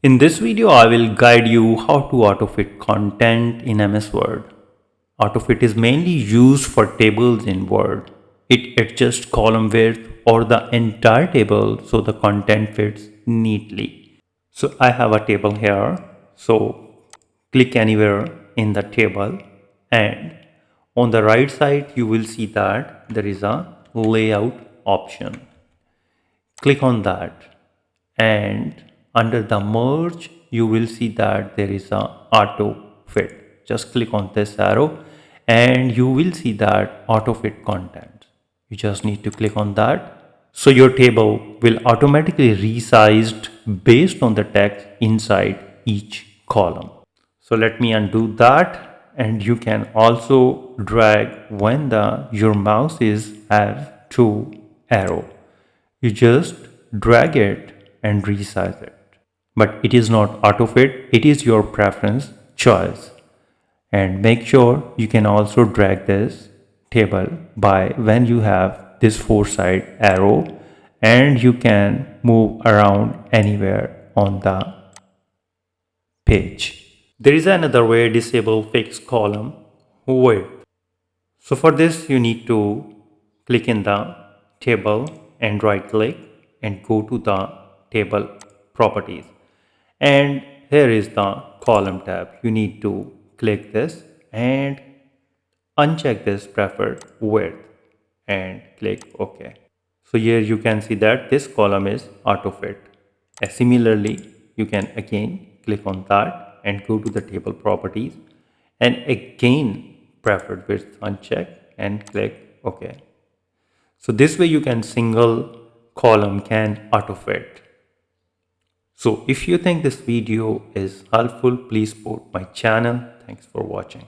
In this video, I will guide you how to AutoFit content in MS Word. AutoFit is mainly used for tables in Word. It adjusts column width or the entire table so the content fits neatly. So I have a table here. So click anywhere in the table and on the right side you will see that there is a layout option. Click on that and under the merge you will see that there is a auto fit. Just click on this arrow and you will see that auto fit content. You just need to click on that, so your table will automatically resized based on the text inside each column. So let me undo that, and you can also drag when the your mouse is have two arrow. You just drag it and resize it. But it is not auto fit, it is your preference choice. And make sure you can also drag this table by when you have this four side arrow, and you can move around anywhere on the page. There is another way: disable fixed column width. So for this you need to click in the table and right click and go to the table properties, and here is the column tab. You need to click this and uncheck this preferred width and click OK. So here you can see that this column is auto fit. Similarly, you can again click on that and go to the table properties and again preferred width uncheck and click OK. So this way you can single column can auto fit. So if you think this video is helpful, please support my channel. Thanks for watching.